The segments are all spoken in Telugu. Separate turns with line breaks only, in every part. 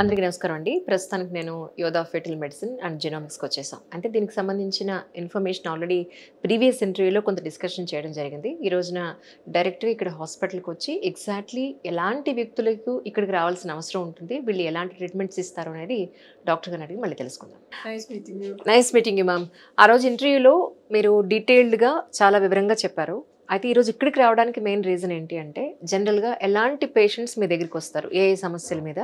అందరికీ నమస్కారం అండి. ప్రస్తుతానికి నేను యోధా ఫెటల్ మెడిసిన్ అండ్ జినోమిక్స్‌కి వచ్చేసాం. అంటే దీనికి సంబంధించిన ఇన్ఫర్మేషన్ ఆల్రెడీ ప్రీవియస్ ఇంటర్వ్యూలో కొంత డిస్కషన్ చేయడం జరిగింది. ఈ రోజున డైరెక్ట్‌గా ఇక్కడ హాస్పిటల్‌కి వచ్చి ఎగ్జాక్ట్‌లీ ఎలాంటి వ్యక్తులకు ఇక్కడికి రావాల్సిన అవసరం ఉంటుంది, వీళ్ళు ఎలాంటి ట్రీట్మెంట్స్ ఇస్తారు అనేది డాక్టర్ గారిని అడిగి మళ్ళీ తెలుసుకుందాం. Nice meeting you ma'am. ఆ రోజు ఇంటర్వ్యూలో మీరు డీటెయిల్డ్‌గా చాలా వివరంగా చెప్పారు. అయితే ఈరోజు ఇక్కడికి రావడానికి మెయిన్ రీజన్ ఏంటి అంటే, జనరల్‌గా ఎలాంటి పేషెంట్స్ మీ దగ్గరికి వస్తారు, ఏ ఏ సమస్యల మీద,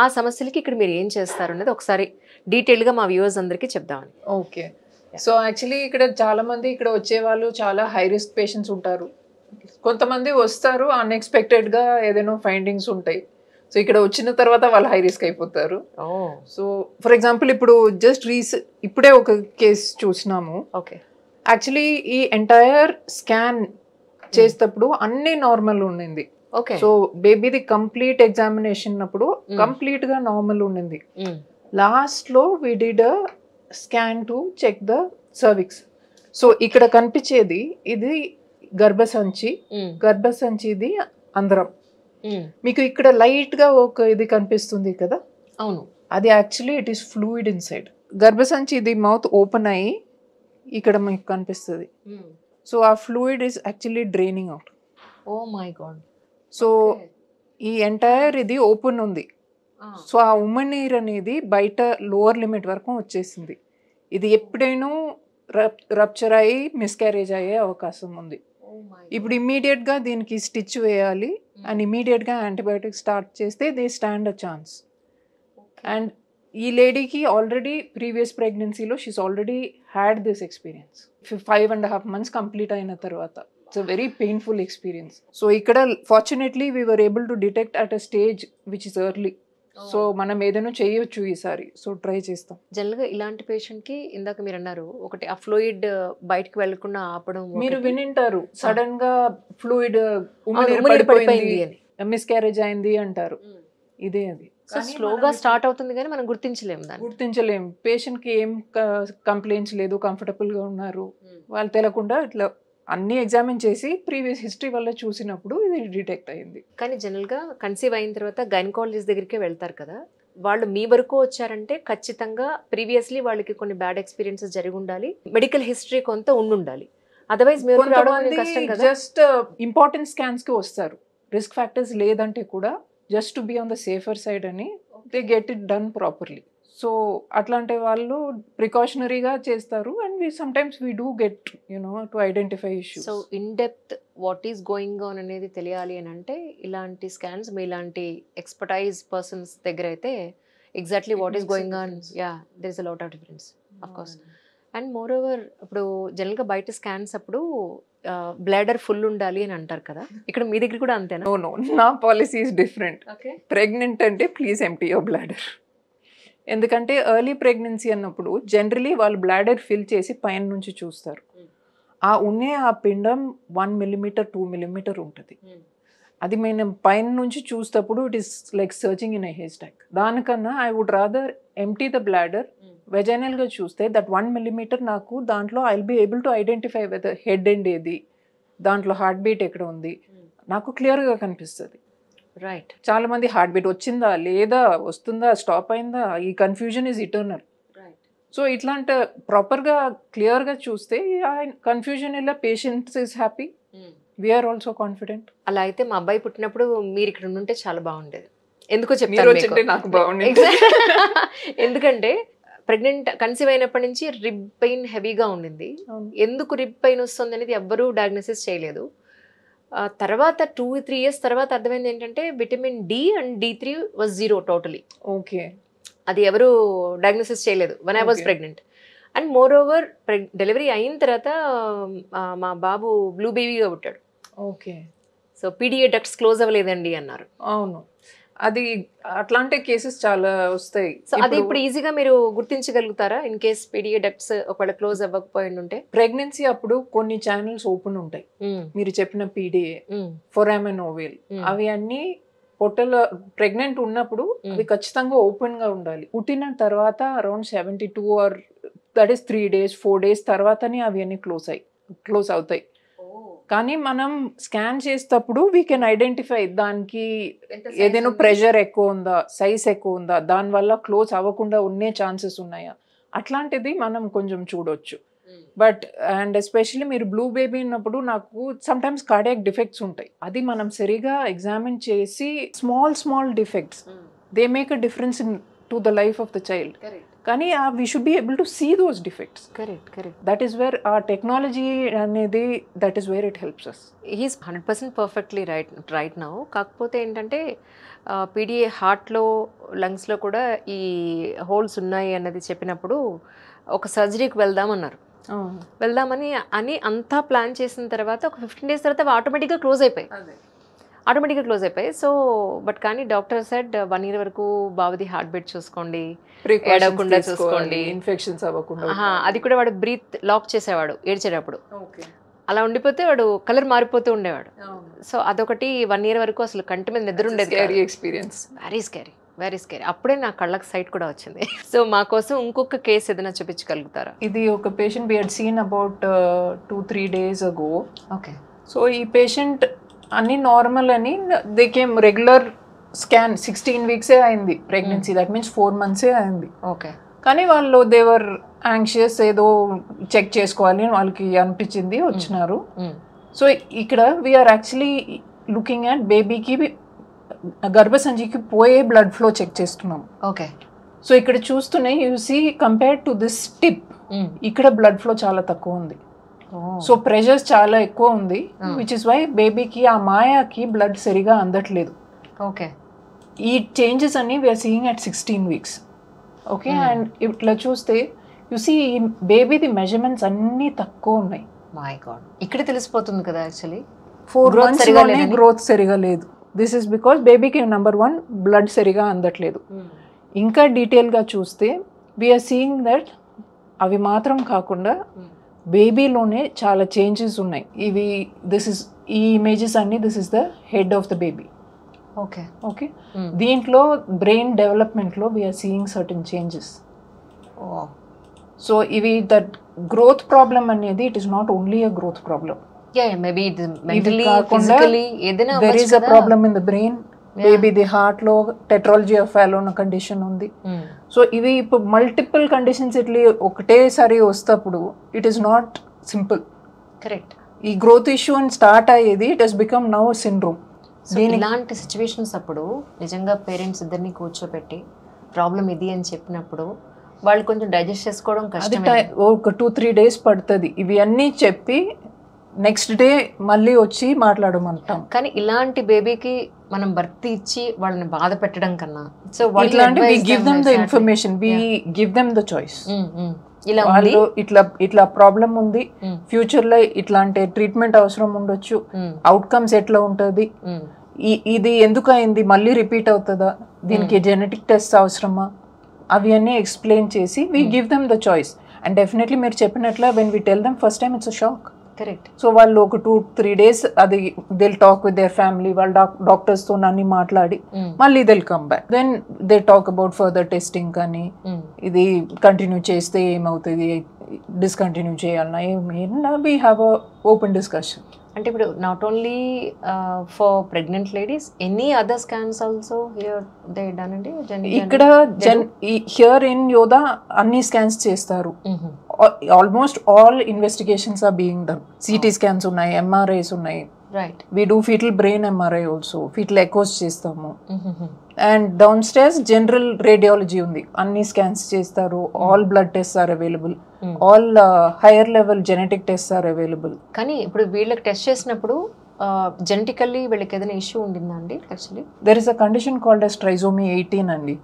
ఆ సమస్యలకి ఇక్కడ మీరు ఏం చేస్తారు అనేది ఒకసారి డీటెయిల్డ్‌గా మా వ్యూవర్స్ అందరికీ చెప్దామని.
ఓకే. సో యాక్చువల్లీ ఇక్కడ చాలా మంది ఇక్కడ వచ్చేవాళ్ళు చాలా హై రిస్క్ పేషెంట్స్ ఉంటారు. కొంతమంది వస్తారు అన్ఎక్స్పెక్టెడ్‌గా ఏదైనా ఫైండింగ్స్ ఉంటాయి. సో ఇక్కడ వచ్చిన తర్వాత వాళ్ళు హై రిస్క్ అయిపోతారు. సో ఫర్ ఎగ్జాంపుల్ ఇప్పుడు జస్ట్ ఇప్పుడే ఒక కేసు చూసినాము.
ఓకే.
యాక్చువల్లీ ఈ ఎంటైర్ స్కాన్ చేసేటప్పుడు అన్ని నార్మల్ ఉండింది.
ఓకే.
సో బేబీది కంప్లీట్ ఎగ్జామినేషన్ అప్పుడు కంప్లీట్ గా నార్మల్ ఉండింది. లాస్ట్ లో we did scan to check the cervix. So ఇక్కడ కనిపించేది ఇది గర్భసంచిది అందరం. మీకు ఇక్కడ లైట్ గా ఒక ఇది కనిపిస్తుంది కదా,
అవును,
అది actually it is fluid inside. గర్భసంచి ఇది మౌత్ ఓపెన్ అయ్యి ఇక్కడ మీకు కనిపిస్తుంది. సో ఆ fluid is actually draining out.
Oh my God.
So ఈ ఎంటైర్ ఇది ఓపెన్ ఉంది. సో ఆ ఉమ్మనీరు అనేది బయట లోవర్ లిమిట్ వరకు వచ్చేసింది. ఇది ఎప్పుడైనా రప్చర్ అయ్యి మిస్క్యారేజ్ అయ్యే అవకాశం ఉంది. ఇప్పుడు ఇమ్మీడియట్ గా దీనికి స్టిచ్ వేయాలి అండ్ ఇమ్మీడియట్ గా యాంటీబయాటిక్ స్టార్ట్ చేస్తే they stand a chance. And ఈ లేడీకి ఆల్రెడీ ప్రీవియస్ ప్రెగ్నెన్సీలో she's already had this experience. 5.5 months complete అయిన తర్వాత it's a very painful experience. So ఇక్కడ fortunately we were able to detect at a stage which is early. So మనం ఏదైనా చేయొచ్చు ఈసారి. సో ట్రై చేస్తాం.
జనరల్గా ఇలాంటి పేషెంట్కి ఇందాక మీరు అన్నారు ఒకటి, ఆ ఫ్లూయిడ్ బయటకు వెళ్లకుండా ఆపడం.
మీరు వినింటారు సడన్ గా ఫ్లూయిడ్
పడిపోయింది అని,
మిస్క్యారేజ్ అయింది అంటారు. ఇదే అది.
స్లోగా స్టార్ట్ అవుతుంది కానీ మనం గుర్తించలేము.
పేషెంట్ కి ఏం కంప్లైంట్స్ లేదు, కంఫర్టబుల్ గా ఉన్నారు, వాళ్ళు తెలియకుండా ఇట్లా అన్ని ఎగ్జామిన్ చేసి ప్రీవియస్ హిస్టరీ వల్ల చూసినప్పుడు ఇది డిటెక్ట్ అయింది.
కానీ జనరల్గా కన్సీవ్ అయిన తర్వాత గైనకాలజిస్ట్ దగ్గరికే వెళ్తారు కదా, వాళ్ళు మీ వరకు వచ్చారంటే ఖచ్చితంగా ప్రీవియస్లీ వాళ్ళకి కొన్ని బ్యాడ్ ఎక్స్పీరియన్సెస్ జరిగి ఉండాలి, మెడికల్ హిస్టరీ కొంత ఉండాలి. అదర్వైజ్ మీరు
జస్ట్ ఇంపార్టెంట్ స్కాన్స్ కి వస్తారు, రిస్క్ ఫ్యాక్టర్స్ లేదంటే కూడా just to be on the safer side అని they get it done properly. So అట్లాంటి వాళ్ళు ప్రికాషనరీగా చేస్తారు and sometimes we do get to identify issues.
So in depth what is going on అనేది తెలియాలి అని అంటే ఇలాంటి స్కాన్స్ మీ ఇలాంటి ఎక్స్పర్టైజ్ పర్సన్స్ దగ్గర అయితే exactly what is going on, yeah there is a lot of difference of course. And more over ఇప్పుడు జనరల్గా బయట స్కాన్స్ అప్పుడు బ్లాడర్ ఫుల్ ఉండాలి అని అంటారు కదా, ఇక్కడ మీ దగ్గర కూడా అంతేనా?
నో, నా పాలసీ ఈస్ డిఫరెంట్. ప్రెగ్నెంట్ అంటే ప్లీజ్ ఎంప్టీ యువర్ బ్లాడర్. ఎందుకంటే ఎర్లీ ప్రెగ్నెన్సీ అన్నప్పుడు జనరలీ వాళ్ళు బ్లాడర్ ఫిల్ చేసి పైన నుంచి చూస్తారు. ఆ పిండం 1 millimeter 2 millimeter ఉంటుంది. అది మేము పైన నుంచి చూసేటప్పుడు it is like searching in a hair stack. దానికన్నా I would rather empty the bladder. Vaginal గా చూస్తే దట్ 1 millimeter నాకు దాంట్లో I will be able to identify whether head end ఏది, దాంట్లో హార్ట్ బీట్ ఎక్కడ ఉంది, నాకు క్లియర్ గా కనిపిస్తుంది.
రైట్.
చాలా మంది హార్ట్ బీట్ వచ్చిందా లేదా, వస్తుందా, స్టాప్ అయిందా, ఈ కన్ఫ్యూజన్ ఈజ్ ఇటర్నల్. సో ఇట్లాంటి ప్రాపర్గా క్లియర్గా చూస్తే కన్ఫ్యూజన్ ఇలా patients is happy, we are also confident.
అలా అయితే మా అబ్బాయి పుట్టినప్పుడు మీరు ఇక్కడ ఉంటే చాలా బాగుండేది. ఎందుకో చెప్తాను,
నాకు బాగుండేది.
ఎందుకంటే ప్రెగ్నెంట్ కన్సీవ్ అయినప్పటి నుంచి రిబ్ పెయిన్ హెవీగా ఉండింది. ఎందుకు రిబ్ పెయిన్ వస్తుంది అనేది ఎవ్వరూ డయాగ్నోసిస్ చేయలేదు. తర్వాత 2-3 years తర్వాత అర్థమైంది ఏంటంటే vitamin D and D3 was 0 totally.
Okay.
అది ఎవరు డయాగ్నోసిస్ చేయలేదు when I was pregnant. And moreover delivery అయిన తర్వాత మా బాబు బ్లూ బేబీగా పుట్టాడు.
Okay.
So PDA ducts close అవ్వలేదండి అన్నారు.
అవును, అది అట్లాంటి కేసెస్ చాలా వస్తాయి.
సో అది ఇప్పుడు ఈజీగా మీరు గుర్తించగలుగుతారా ఇన్ కేస్ PDA డక్ట్స్ ఒకవేళ క్లోజ్ అవ్వకపోయి ఉంటే?
ప్రెగ్నెన్సీ అప్పుడు కొన్ని ఛానల్స్ ఓపెన్ ఉంటాయి. మీరు చెప్పిన PDA, ఫొరామెన్ ఓవెల్, అవి అన్ని పొట్టలో ప్రెగ్నెంట్ ఉన్నప్పుడు అవి ఖచ్చితంగా ఓపెన్ గా ఉండాలి. పుట్టిన తర్వాత around 72 or that is 3 days 4 days తర్వాతనే అవి అన్ని క్లోజ్ అవుతాయి. కానీ మనం స్కాన్ చేసేటప్పుడు వీ కెన్ ఐడెంటిఫై దానికి ఏదైనా ప్రెషర్ ఎక్కువ ఉందా, సైజ్ ఎక్కువ ఉందా, దానివల్ల క్లోజ్ అవ్వకుండా ఉండే ఛాన్సెస్ ఉన్నాయా, అట్లాంటిది మనం కొంచెం చూడొచ్చు. బట్ అండ్ ఎస్పెషల్లీ మీరు బ్లూ బేబీ ఉన్నప్పుడు నాకు సమ్టైమ్స్ కార్డియాక్ డిఫెక్ట్స్ ఉంటాయి. అది మనం సరిగా ఎగ్జామిన్ చేసి small defects they make a difference in to the life of the child. కానీ we should be able to see those defects. Correct. That is where ఆ టెక్నాలజీ అనేది that is where it helps us.
He's 100% perfectly right now. కాకపోతే ఏంటంటే పీడిఏ హార్ట్లో లంగ్స్లో కూడా ఈ హోల్స్ ఉన్నాయి అన్నది చెప్పినప్పుడు ఒక సర్జరీకి వెళ్దామని అంతా ప్లాన్ చేసిన తర్వాత ఒక 15 days తర్వాత ఆటోమేటిక్గా క్లోజ్ అయిపోయి. సో బట్ కానీ డాక్టర్ సెడ్ 1 year వరకు బాబుది హార్ట్ బీట్ చూసుకోండి, ఏడవకుండా చూసుకోండి,
ఇన్ఫెక్షన్స్ అవ్వకుండా.
అది కూడా వాడు బ్రీత్ లాక్ చేసేవాడు ఏడ్చేటప్పుడు. అలా ఉండిపోతే వాడు కలర్ మారిపోతూ ఉండేవాడు. సో అదొకటి 1 year వరకు అసలు కంటి మీద నిద్ర ఉండేది.
Experience,
very scary. అప్పుడే నా కళ్ళకి సైట్ కూడా వచ్చింది. సో మా కోసం ఇంకొక కేసు ఏదైనా చూపించగలుగుతారా?
ఇది ఒక patient we had seen about 2-3 days ago.
Okay.
So ఈ పేషెంట్ అన్ని నార్మల్ అని they came regular scan 16 weeks అయింది ప్రెగ్నెన్సీ, దట్ మీన్స్ 4 months అయింది.
ఓకే.
కానీ వాళ్ళు దేవర్ యాంగ్షియస్, ఏదో చెక్ చేసుకోవాలి వాళ్ళకి అనిపించింది, వచ్చినారు. సో ఇక్కడ వీఆర్ యాక్చువల్లీ లుకింగ్ అట్ బేబీకి గర్భసంచికి పోయే బ్లడ్ ఫ్లో చెక్ చేస్తున్నాం.
ఓకే.
సో ఇక్కడ చూస్తూనే you see compare to this tip ఇక్కడ బ్లడ్ ఫ్లో చాలా తక్కువ ఉంది. సో ప్రెషర్స్ చాలా ఎక్కువ ఉంది, విచ్ ఇస్ వై బేబీకి ఆ మాయాకి బ్లడ్ సరిగా అందట్లేదు.
ఓకే.
ఈ చేంజెస్ అన్ని we are seeing at 16 weeks. Okay. And ఇట్లా చూస్తే యు సీ బేబీది మెజర్మెంట్స్ అన్నీ తక్కువ ఉన్నాయి.
మై గాడ్, ఇక్కడ తెలిసిపోతుంది కదా యాక్చువల్లీ
4 months గ్రోత్ సరిగా లేదు. దిస్ ఇస్ బికాస్ బేబీకి నెంబర్ 1 బ్లడ్ సరిగా అందట్లేదు. ఇంకా డీటెయిల్గా చూస్తే వీఆర్ సీయింగ్ దట్ అవి మాత్రం కాకుండా బేబీలోనే చాలా చేంజెస్ ఉన్నాయి. ఇవి ఈ ఇమేజెస్ అన్ని this is the head of the baby. Okay. దీంట్లో బ్రెయిన్ డెవలప్మెంట్లో we are seeing certain changes. So ఇవి దట్ గ్రోత్ ప్రాబ్లమ్ అనేది it is not only a growth problem. there is a problem in the brain. Maybe the heart లో tetralogy of Fallon కండిషన్ ఉంది. సో ఇవి ఇప్పుడు మల్టిపుల్ కండిషన్స్ ఇట్లా ఒకటేసారి వస్తప్పుడు it is not simple.
Correct.
ఈ గ్రోత్ ఇష్యూ అని స్టార్ట్ అయ్యేది it has become now syndrome.
ఇలాంటి సిచ్యువేషన్స్ అప్పుడు నిజంగా పేరెంట్స్ ఇద్దరిని కూర్చోబెట్టి ప్రాబ్లం ఇది అని చెప్పినప్పుడు వాళ్ళు కొంచెం డైజెస్ట్ చేసుకోవడం కష్టం.
ఒక 2-3 days పడుతుంది ఇవి అన్నీ చెప్పి నెక్స్ట్ డే మళ్ళీ వచ్చి మాట్లాడమంటాం.
కానీ ఇలాంటి బేబీకి మనం భర్తీ ఇచ్చి వాళ్ళని బాధ పెట్టడం కన్నా so
we give them the information, we give them the choice. వాళ్ళు ఇట్లా ప్రాబ్లం ఉంది, ఫ్యూచర్ లో ఇట్లాంటి ట్రీట్మెంట్ అవసరం ఉండొచ్చు, అవుట్కమ్స్ ఎట్లా ఉంటది, ఇది ఎందుకు అయింది, మళ్ళీ రిపీట్ అవుతుందా, దీనికి జెనెటిక్ టెస్ట్ అవసరమా, అవి అన్నీ ఎక్స్ప్లెయిన్ చేసి we give them the choice. And definitely మీరు చెప్పినట్ల when we tell them first time it's a shock.
Correct.
So వాళ్ళు ఒక 2-3 days అది they'll talk with their family, వాళ్ళ డాక్టర్స్ తో అన్ని మాట్లాడి మళ్ళీ they'll come back, then they talk about further testing. కానీ ఇది కంటిన్యూ చేస్తే ఏమవుతుంది, డిస్కంటిన్యూ చేయాలన్నా ఏమైనా we have a open discussion.
అంటే ఇప్పుడు not only for pregnant ladies, any other scans also here they done అండి.
ఇక్కడ హియర్ ఇన్ యోధా అన్ని స్కాన్స్ చేస్తారు. Almost all investigations are being done. CT scans ఉన్నాయి, ఎంఆర్ఐస్ ఉన్నాయి.
Right.
We do fetal brain MRI also, fetal echoes చేస్తాము. And downstairs general radiology ఉంది, అన్ని స్కాన్స్ చేస్తారు. All blood test are available, all higher level genetic test are available.
కానీ ఇప్పుడు వీళ్ళకి టెస్ట్ చేసినప్పుడు జెనెటికల్లీ వీళ్ళకి ఏదైనా ఇష్యూ ఉండిందా అండి? Actually
there is a condition called as trisomy 18 అండి.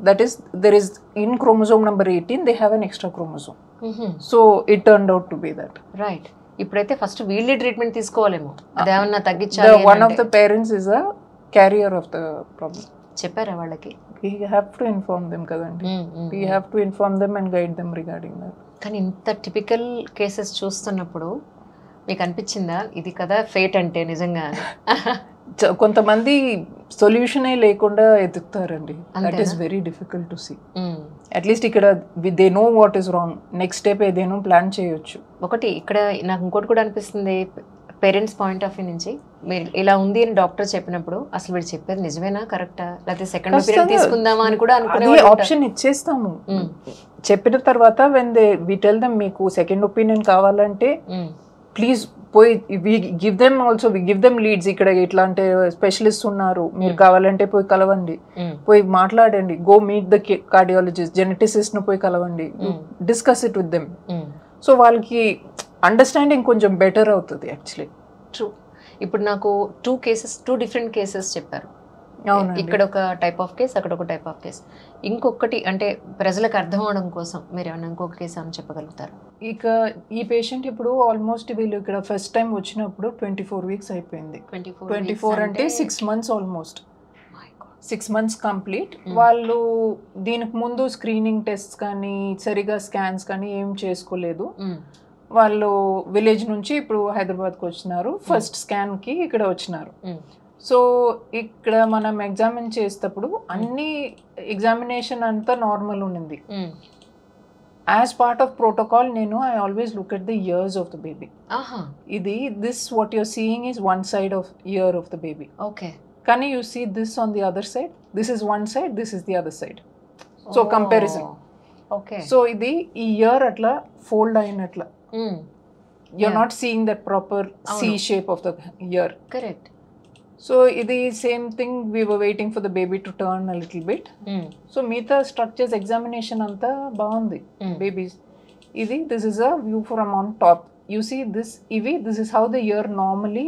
That is, there is in chromosome number 18 they have an extra chromosome. So it turned out to be that.
Right. ఇప్పుడైతే ఫస్ట్ వీళ్ళే ట్రీట్మెంట్ తీసుకోవాలేమో, అదేమన్నా తగ్గించాలి.
One of the parents is a carrier of the problem.
చెప్పారా వాళ్ళకి?
We have to inform them కదండి. We have to inform them and guide them regarding that.
కానీ ఇంత టిపికల్ కేసెస్ చూస్తున్నప్పుడు మీకు అనిపించిందా ఇది కదా ఫేట్ అంటే నిజంగా?
కొంతమంది సొల్యూషనే లేకుండా ఎదుగుతారండి. That is very difficult to see. At least ఇక్కడ they know what is wrong, next step ఏదేనో ప్లాన్ చేయొచ్చు.
ఒకటి ఇక్కడ నాకు ఇంకోటి కూడా అనిపిస్తుంది, పేరెంట్స్ పాయింట్ ఆఫ్ వ్యూ నుంచి మీరు ఇలా ఉంది అని డాక్టర్ చెప్పినప్పుడు అసలు వీడు చెప్పేది నిజమేనా కరెక్టా, లేకపోతే సెకండ్ ఒపీనియన్ తీసుకుందామా అని కూడా అనుకునే
ఆప్షన్ ఇచ్చేస్తాము. చెప్పిన తర్వాత వెన్ వి టెల్ దెమ్ మీకు సెకండ్ ఒపీనియన్ కావాలంటే ప్లీజ్ పోయి give them also give them leads, ఇక్కడ ఇట్లాంటి స్పెషలిస్ట్ ఉన్నారు, మీరు కావాలంటే పోయి కలవండి, పోయి మాట్లాడండి, go meet the cardiologist, geneticist ను పోయి కలవండి, discuss it with them. So వాళ్ళకి అండర్స్టాండింగ్ కొంచెం బెటర్ అవుతుంది యాక్చువల్లీ.
ట్రూ. ఇప్పుడు నాకు టూ డిఫరెంట్ కేసెస్ చెప్పారు. ఇక్కడ ఒక టైప్ ఆఫ్ కేస్, అక్కడ ఒక టైప్ ఆఫ్ కేస్. ఇంకొకటి అంటే ప్రజలకు అర్థం అవడం కోసం మీరు ఏమైనా ఇంకొక కేసు అని చెప్పగలుగుతారు?
ఇక ఈ పేషెంట్ ఇప్పుడు ఆల్మోస్ట్ వీళ్ళు ఇక్కడ ఫస్ట్ టైం వచ్చినప్పుడు 24 వీక్స్ అయిపోయింది. 24 అంటే 6 months ఆల్మోస్ట్, 6 months కంప్లీట్. వాళ్ళు దీనికి ముందు స్క్రీనింగ్ టెస్ట్ కానీ సరిగా స్కాన్స్ కానీ ఏం చేసుకోలేదు. వాళ్ళు విలేజ్ నుంచి ఇప్పుడు హైదరాబాద్కి వచ్చినారు, ఫస్ట్ స్కాన్కి ఇక్కడ వచ్చినారు. సో ఇక్కడ మనం ఎగ్జామిన్ చేసేటప్పుడు అన్ని ఎగ్జామినేషన్ అంతా నార్మల్ ఉండింది. యాజ్ పార్ట్ ఆఫ్ ప్రోటోకాల్ నేను I always look at the ears of the baby. ఇది this what you're seeing is one side of ear of the baby.
Okay.
కానీ you see this on the other side, this is one side, this is the other side. So comparison.
Okay.
So ఇది ఈ ఇయర్ అట్లా ఫోల్డ్ అయినట్ల, you're not seeing that proper C shape of the ear.
Correct.
So ఇది same thing, we were waiting for the baby to turn a little bit. So మిగతా structures examination అంతా బాగుంది babies. ఇది this is a view from on top. You see this ఇవి, this is how the ear normally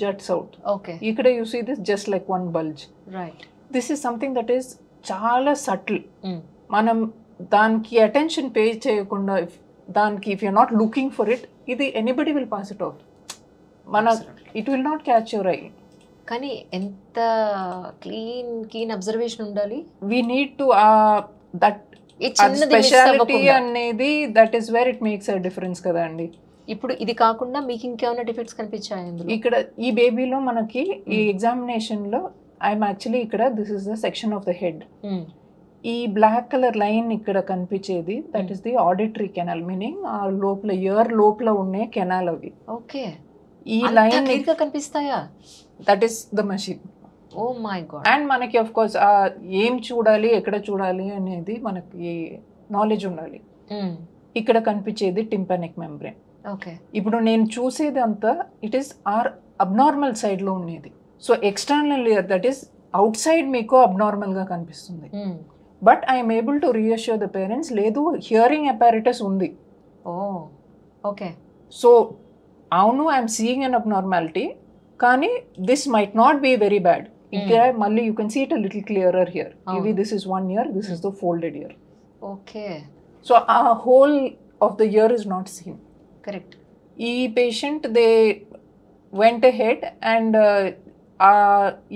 juts out.
Okay.
ఇక్కడ you see this just like one bulge.
Right.
This is something that is చాలా subtle. మనం దానికి attention pay చేయకుండా దానికి if you're not looking for it, ఇది anybody will pass it off. It will not catch your eye.
కానీ ఎంత కీన్ అబ్జర్వేషన్ ఉండాలి.
We need to that speciality అనేది that is where it makes a difference కదా అండి.
ఇప్పుడు ఇది కాకుండా మీకు ఇంకేమైనా డిఫెక్ట్స్ కనిపించాయి అందులో?
ఇక్కడ ఈ బేబీలో మనకి ఈ ఎగ్జామినేషన్ లో ఐఎమ్ యాక్చువల్లీ ఇక్కడ this is the section of the head. ఈ బ్లాక్ కలర్ లైన్ ఇక్కడ కనిపించేది that is the auditory canal, meaning ఆ లోపల ఇయర్ లోపల ఉండే కెనాల్ అవి.
ఓకే.
ఈ లైన్
కనిపిస్తాయా?
That is the machine.
Oh my god.
And మనకి ఆఫ్ కోర్స్ ఏం చూడాలి ఎక్కడ చూడాలి అనేది మనకి నాలెడ్జ్ ఉండాలి. ఇక్కడ కనిపించేది టింపానిక్ మెంబ్రేన్.
ఓకే. ఇప్పుడు
నేను చూసేది అంతా it is our abnormal side లో ఉండేది. So external ear that is outside మీకు అబ్నార్మల్ గా కనిపిస్తుంది. But I'm able to reassure the parents, లేదు హియరింగ్ అపారిటస్ ఉంది.
Oh okay.
సో అవును ఐఎమ్ సీయింగ్ అన్ అబ్నార్మాలిటీ, కానీ this might not be very bad. ఇక్కడ మళ్ళీ you can see it little clearer here. ఇవి this is 1 year, this is the folded ear.
Okay. So
ఆ whole of the ear is not seen.
Correct.
ఈ patient they went ahead and ఆ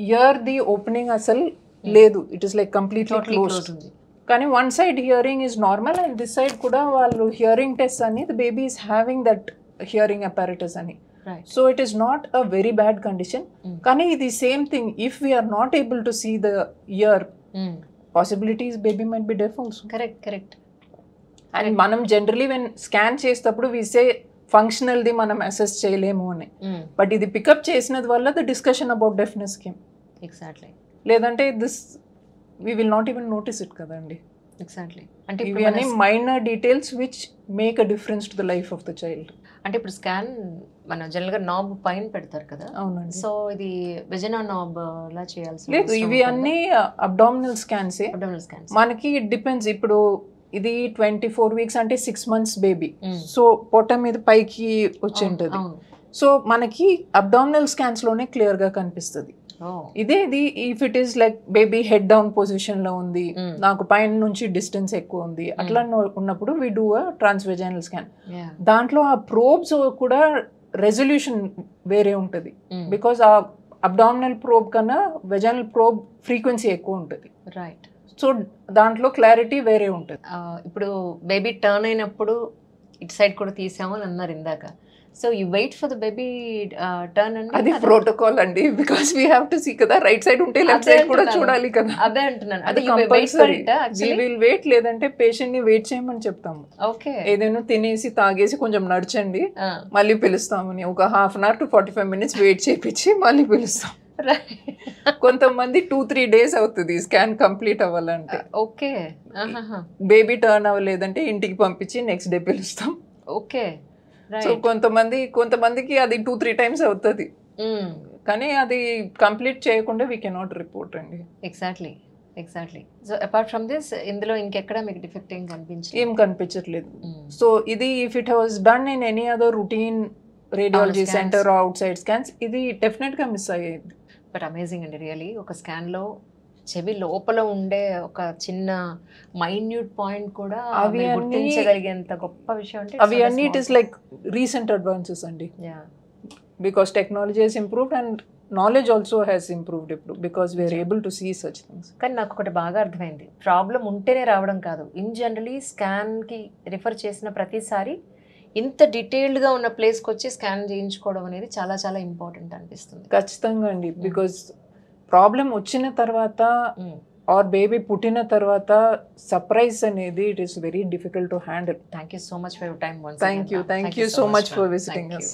ఇయర్ ది ఓపెనింగ్ అసలు లేదు, it is like completely closed. కానీ one side hearing is normal and this side కూడా వాళ్ళు హియరింగ్ టెస్ట్ అని the baby is having that hearing apparatus అని. So it is not a very bad condition. కానీ ఇది same thing, if we're not able to see the ear, possibilities baby might be deaf also.
Correct correct.
And మనం జనరలీ వెన్ స్కాన్ చేసేటప్పుడు వి సే ఫంక్షనల్ ది మనం అసెస్ చేయలేము అని, బట్ ఇది పికప్ చేసినది వల్ల the discussion about deafness came.
Exactly.
లేదంటే this we will not even notice it కదండి.
ఎగ్జాక్ట్లీ. అంటే
ఇవి అన్ని minor details which make a difference to the life of the child.
అంటే ఇప్పుడు స్కాన్ మన జనరల్ గా నాబ్ పైన పెడతారు కదా.
అవునండి.
సో ఇది వెజైనా నాబ్ లా చేయాల్సి
లేదు, ఇవి అన్ని అబ్డామినల్ స్కాన్స్.
అబ్డామినల్ స్కాన్స్
మనకి ఇట్ డిపెండ్స్. ఇప్పుడు ఇది 24 వీక్స్ అంటే 6 months బేబీ, సో పొట్ట మీద పైకి వచ్చి ఉంటుంది. సో మనకి అబ్డామినల్ స్కాన్స్ లోనే క్లియర్ గా కనిపిస్తుంది. ఇదేది if it is like baby head down position లో ఉంది, నాకు పైన నుంచి డిస్టెన్స్ ఎక్కువ ఉంది, అట్లా ఉన్నప్పుడు we do a transvaginal scan. దాంట్లో ఆ ప్రోబ్స్ కూడా రెజల్యూషన్ వేరే ఉంటుంది, బికాస్ ఆ అబ్డామినల్ ప్రోబ్ కన్నా వెజైనల్ ప్రోబ్ ఫ్రీక్వెన్సీ ఎక్కువ ఉంటుంది.
రైట్.
సో దాంట్లో క్లారిటీ వేరే ఉంటుంది.
ఇప్పుడు బేబీ టర్న్ అయినప్పుడు ఇటు సైడ్ కూడా తీసాము అని అన్నారు ఇందాక. So you wait for the baby turn అండి?
అది ప్రోటోకాల్ అండి, because we have to see కదా, రైట్ సైడ్ ఉంటే లెఫ్ట్
అదే
సైడ్ కూడా
అంటున్నాను.
చూడాలి కదా.
అదే అంటున్నాను.
అది
అది you wait for
compulsory.
it, actually?
Will wait, లేదంటే పేషెంట్ ని వెయిట్ చేయమని చెప్తాము.
ఓకే.
ఏదైనా తినేసి తాగేసి కొంచెం నడిచండి, మళ్ళీ పిలుస్తామని ఒక half an hour to 45 minutes wait చేయించి మళ్ళీ పిలుస్తాం. కొంతమంది 2-3 days అవుతుంది స్కాన్ కంప్లీట్ అవ్వాలంటే.
ఓకే.
బేబీ టర్న్ అవ్వలేదంటే ఇంటికి పంపించి నెక్స్ట్ డే పిలుస్తాం.
ఓకే.
సో కొంతమందికి అది 2-3 times అవుతుంది, కానీ అది కంప్లీట్ చేయకుండా వీ కెనాట్ రిపోర్ట్ అండి.
Exactly. So apart from this ఇందులో ఇంకెక్కడ మీకు డిఫెక్ట్ ఏం కనిపించింది?
ఏం కనిపించట్లేదు. సో ఇది if it was done in any other routine radiology centre out side scans, ఇది డెఫినెట్ గా మిస్ అయ్యేది.
బట్ అమేజింగ్ అండి రియలీ. ఒక స్కాన్లో చెవి లోపల ఉండే ఒక చిన్న మైన్యూట్ పాయింట్ కూడా
అవి
మీరు
అన్నీ-
గుర్తించగలిగేంత గొప్ప విషయం అంటే
అవి అన్ని it is like recent advances అండి, because technology has improved and knowledge also has improved ఇప్పుడు, because we're able to see such things.
కానీ నాకు ఒకటి బాగా అర్థమైంది, ప్రాబ్లం ఉంటేనే రావడం కాదు, ఇన్ జనరలీ స్కాన్కి రిఫర్ చేసిన ప్రతిసారి ఇంత డీటెయిల్డ్గా ఉన్న ప్లేస్కి వచ్చి స్కాన్ చేయించుకోవడం అనేది చాలా చాలా ఇంపార్టెంట్ అనిపిస్తుంది.
ఖచ్చితంగా అండి, బికాస్ ప్రాబ్లం వచ్చిన తర్వాత ఆర్ బేబీ పుట్టిన తర్వాత సర్ప్రైజ్ అనేది it is very difficult to handle.
Thank you so much for your time.
Thank you so much for visiting us.